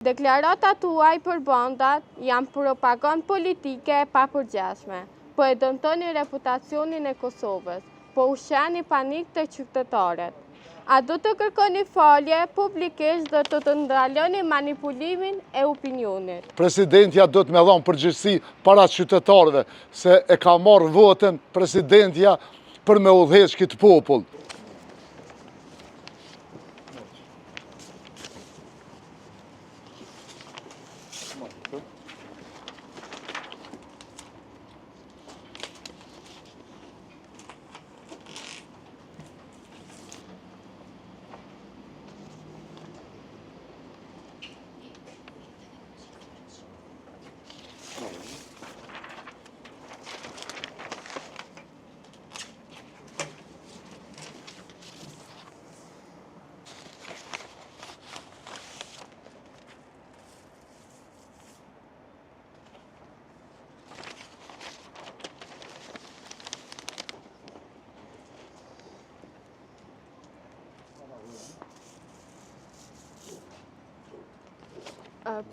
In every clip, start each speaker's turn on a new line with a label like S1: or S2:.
S1: Deklaratat tuaj për bandat janë propagandë politike e papërgjeshme, po e dëmtoni reputacionin e Kosovës, po ushqeni panik të qytetarët. A do të kërkoni falje publikisht dhe të ndaloni manipulimin e opinionit?
S2: Presidentja do të me dhonë përgjegjësi para qytetarëve, se e ka marrë votën presidentja për me udhëheq këtë popull.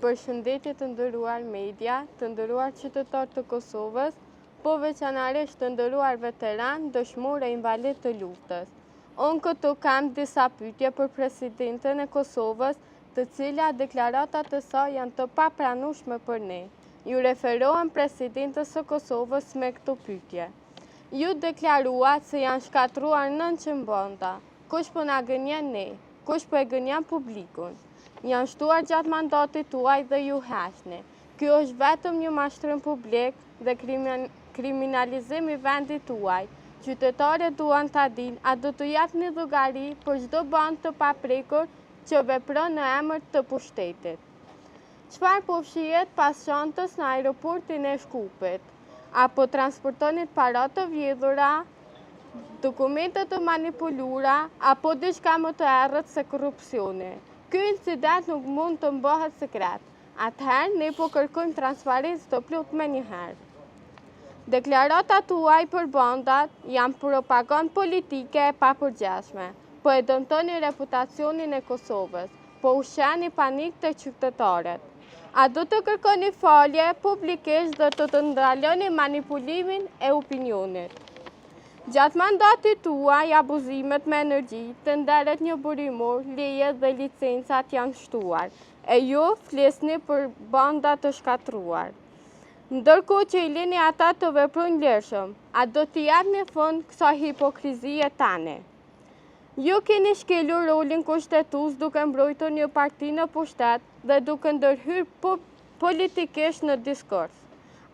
S1: Përshëndetje të nderuar media, të nderuar qytetarë të Kosovës, po veçanërisht të nderuar veteran, dëshmor e invalid të luftës. Unë këtu kam disa pyetje për presidenten e Kosovës, të cilat deklaratat e saj janë të papranueshme për ne. Ju referohem presidentës së Kosovës me këto pyetje. Ju deklaruat se janë shkatruar 900 banda. Kush po na gënjen ne? Kush po e gënjen publikun? Janë shtuar gjatë mandatit tuaj dhe ju heqni. Kjo është vetëm një mashtrim publik dhe kriminalizim i vendit tuaj. Qytetarët duan ta dinë a do të japni llogari për çdo bandë të paprekur që vepron në emër të pushtetit. Çfarë po fshihet pas çantës në aeroportin e Shkupit? Apo transportonit para të vjedhura, dokumente të manipuluara, apo diçka më të errët se korrupsioni? Ky incident nuk mund të mbohet sekret. Atëherë ne po kërkojmë transparencë të plotë menjëherë. Deklaratat tuaj për bandat janë propagandë politike e papërgjeshme, po e dëmtoni reputacionin e Kosovës, po ushqeni panik të qytetarët. A do të kërkoni falje publikisht dhe të ndaloni manipulimin e opinionit? Gjatë mandatit tuaj, abuzimet me energji, tenderet një burimor, lejet dhe licencat janë shtuar, e ju flisni për banda të shkatruar. Ndërkohë që i lini ata të veprojnë lirshëm, a do t'i japni fund kësaj hipokrizie tani? Ju keni shkelur rolin kushtetues duke mbrojtur një parti në pushtet dhe duke ndërhyrë politikisht në diskurs.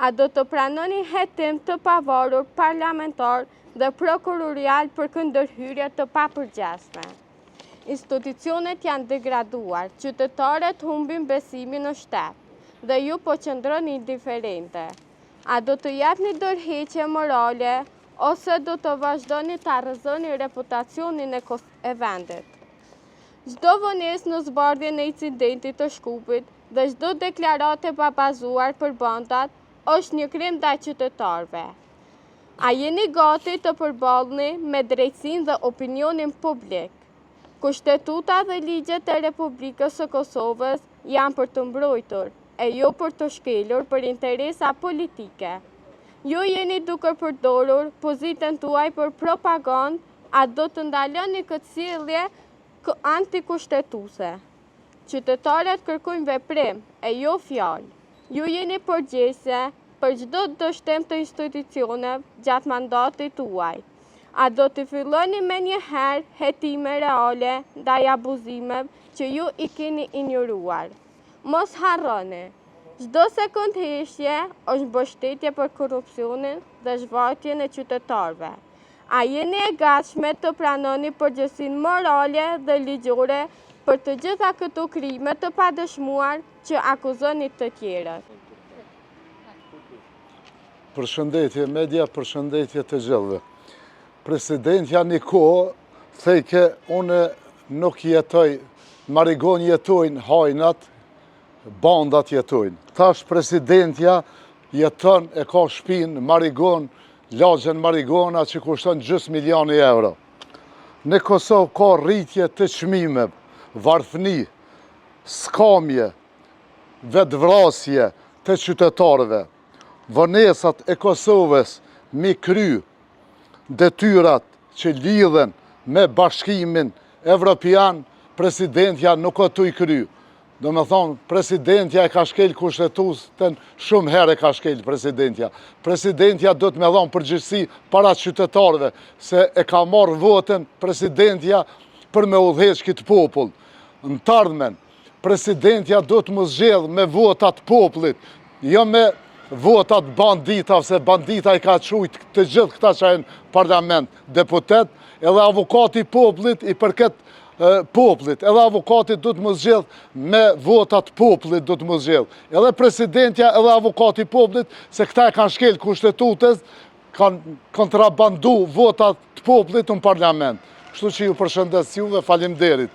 S1: A do të pranoni hetim të pavarur parlamentar dhe prokurorial për kundërhyrje të papërgjeshme? Institucionet janë degraduar, qytetarët humbin besimin në shtet dhe ju po qëndroni indiferente. A do të japni dorëheqje morale ose do të vazhdoni të arrëzoni reputacionin e vendit? Çdo vonesë në zbardhjen e incidentit të Shkupit dhe çdo deklaratë e pabazuar për bandat është një krim ndaj qytetarëve. A jeni gati të përballni me drejtësinë dhe opinionin publik? Kushtetuta dhe ligjet e Republikës së Kosovës janë për të mbrojtur, e jo për të shkelur për interesa politike. Ju jeni duke përdorur pozitën tuaj për propagandë, a do të ndaloni këtë sjellje antikushtetuese? Qytetarët kërkojnë veprim, e jo fjalë. Ju jeni përgjegjëse për çdo dështim të institucioneve gjatë mandatit tuaj. A do të filloni me njëherë hetime reale ndaj abuzimeve që ju i keni injoruar? Mos harroni, çdo sekond heqje është mbështetje për korrupsionin dhe zhvartjen e qytetarëve. A jeni e gatshme të pranoni përgjegjësinë morale dhe ligjore për të gjitha këto krime të padëshmuar që akuzoni të tjerët?
S2: Përshëndetje media, përshëndetje të gjithëve. Presidentja një kohë thejke unë nuk jetoj, Marigon jetojnë hajnat, bandat jetojnë. Tash presidentja jeton e ka shpinë Marigon, lagjen Marigona që kushton gjys milioni euro. Në Kosovë ka rritje të çmimeve, varfëni, skamje, vetvrasje të qytetarëve. Vonesat e Kosovës mi kry detyrat që lidhen me bashkimin evropian, presidentja nuk o të i kry. Do me thonë, presidentja e ka shkel kushtetutën, shumë herë e ka shkel presidentja. Presidentja do të me dhonë përgjithësi para qytetarëve, se e ka marrë votën presidentja për me udheq këtë popull. Në të ardhmen, presidentja do të më zgjedh me votat popullit, jo me votat bandita, se bandita i ka qujt të gjithë këta që e në parlament, deputet, edhe avokati popullit i përket popullit, edhe avokati do të më zgjedh me votat popullit do të më zgjedh. Edhe presidentja edhe avokati popullit, se këta e kanë shkel kushtetutës, kanë kontrabandu votat popullit në parlament. Kështu që ju përshëndes juve, faleminderit.